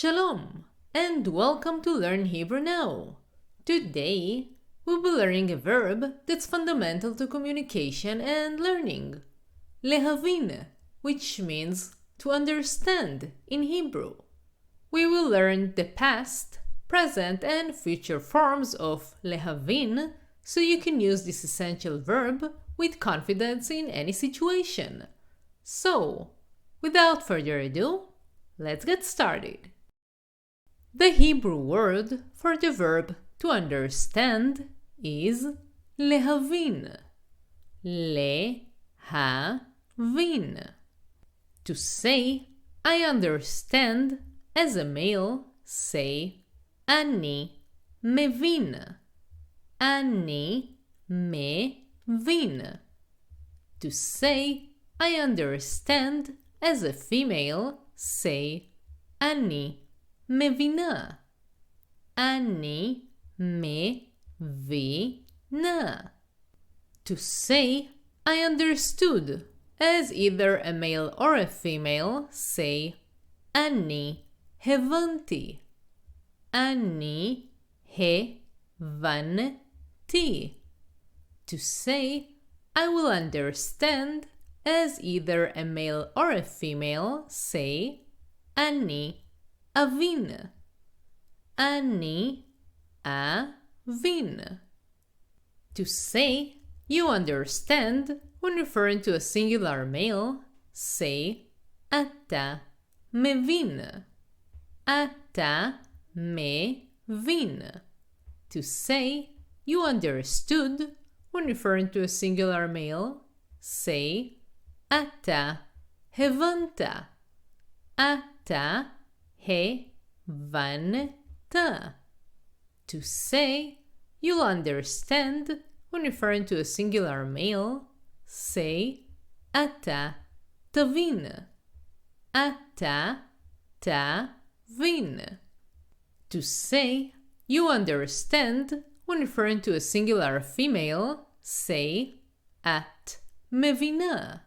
Shalom, and welcome to Learn Hebrew Now. Today, we'll be learning a verb that's fundamental to communication and learning. Lehavin, which means to understand in Hebrew. We will learn the past, present, and future forms of lehavin so you can use this essential verb with confidence in any situation. So, without further ado, let's get started. The Hebrew word for the verb to understand is lehavin. Lehavin. To say I understand as a male, say ani mevin. Ani mevin. To say I understand as a female, say ani mevina. Ani mevina. To say I understood as either a male or a female, say ani hevanti. Ani hevanti. To say I will understand as either a male or a female, say ani avin. Ani avin. To say you understand when referring to a singular male, say ata mevin. Ata mevin. To say you understood when referring to a singular male, say ata hevanta. Ata hevanta. To say you'll understand when referring to a singular male, say ata tavin. Ata tavin. To say you understand when referring to a singular female, say at mevina.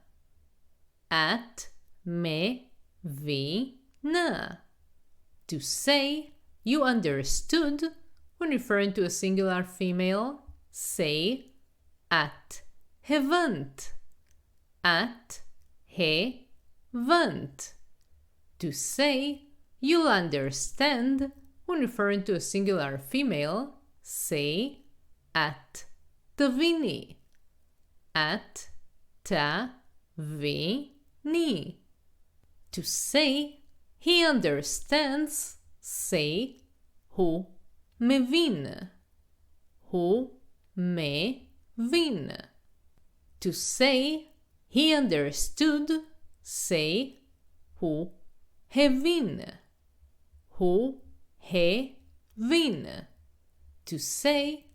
At mevina. To say you understood when referring to a singular female, say at hevant. At hevant. To say you'll understand when referring to a singular female, say at tavini. At tavini. To say he understands, say hu mevin. Hu mevin. To say he understood, say hu hevin. Hu hevin. To say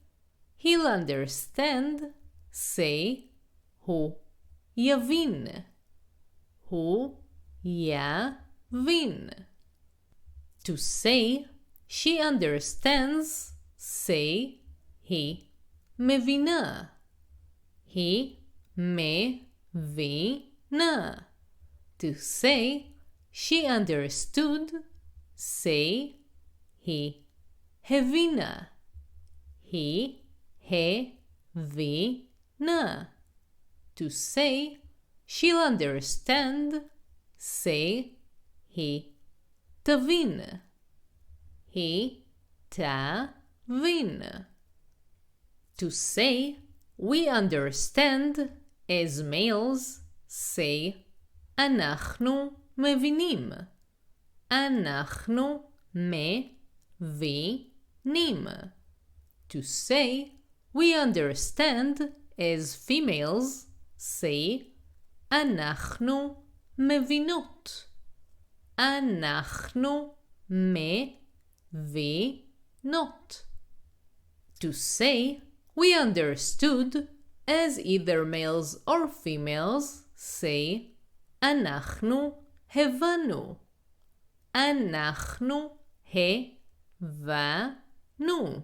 he'll understand, say hu yavin. Hu yavin. To say she understands, say he mevina. He mevina. To say she understood, say he hevina. He hevina. To say she'll understand, say he tavin. He tavin. To say we understand as males, say אנחנו מבינים. אנחנו מבינים. To say we understand as females, say אנחנו מבינות. אנחנו מבינות. To say we understood as either males or females, say אנחנו הבנו. אנחנו הבנו.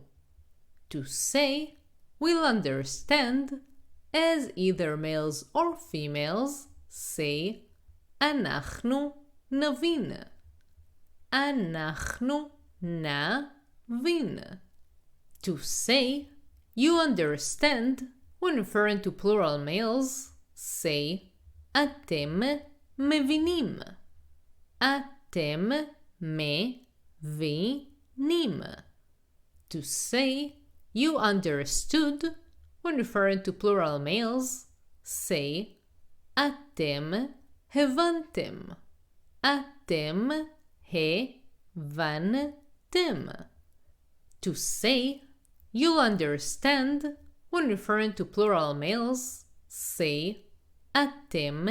To say we'll understand as either males or females, say אנחנו נבין. אנחנו נבין. To say, you understand, when referring to plural males, say, אתם מבינים. אתם מבינים. To say, you understood, when referring to plural males, say, אתם הבנתם. אתם הבנתם. To say, you'll understand, when referring to plural males, say, אתם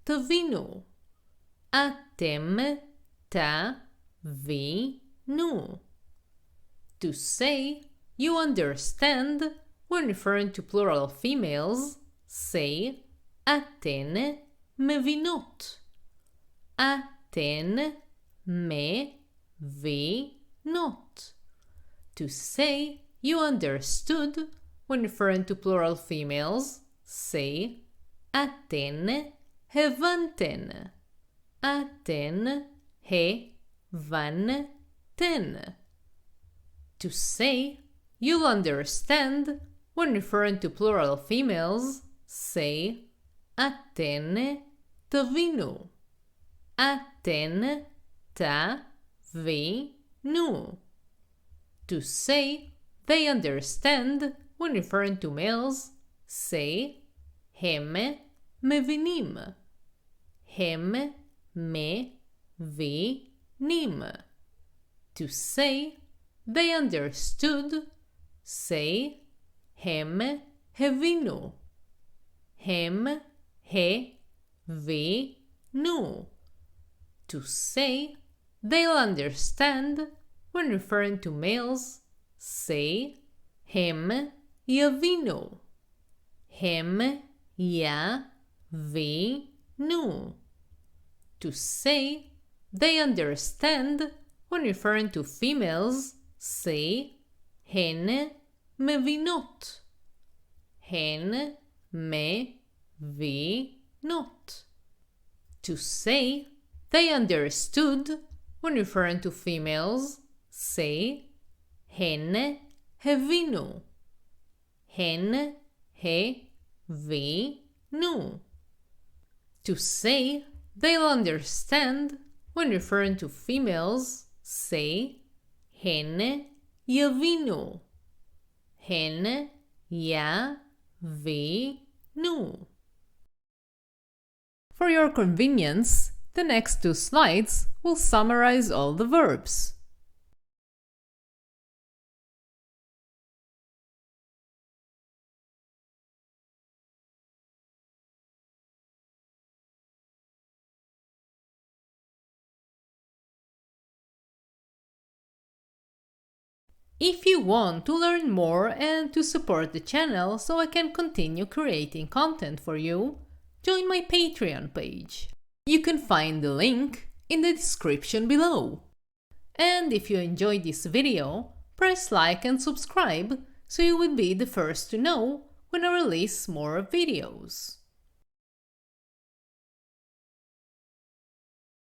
תבינו. אתם תבינו. To say, you understand, when referring to plural females, say, אתן מבינות. אתן מבינות. To say, you understood, when referring to plural females, say, אתן הבנתן. אתן הבנתן. To say, you'll understand, when referring to plural females, say, אתן תבינו. אתן תבינו. To say, they understand, when referring to males, say, הם מבינים. הם מבינים. To say, they understood, say, הם הבינו. הם הבינו. To say, they'll understand, when referring to males, say, הם יבינו. הם יבינו. To say, they understand, when referring to females, say, הן מבינות. הן מבינות. To say, they understood, when referring to females, say, הן הבינו. הן הבינו. To say, they'll understand, when referring to females, say, הן יבינו. הן יבינו. For your convenience, the next 2 slides will summarize all the verbs. If you want to learn more and to support the channel so I can continue creating content for you, join my Patreon page. You can find the link in the description below. And if you enjoyed this video, press like and subscribe so you will be the first to know when I release more videos.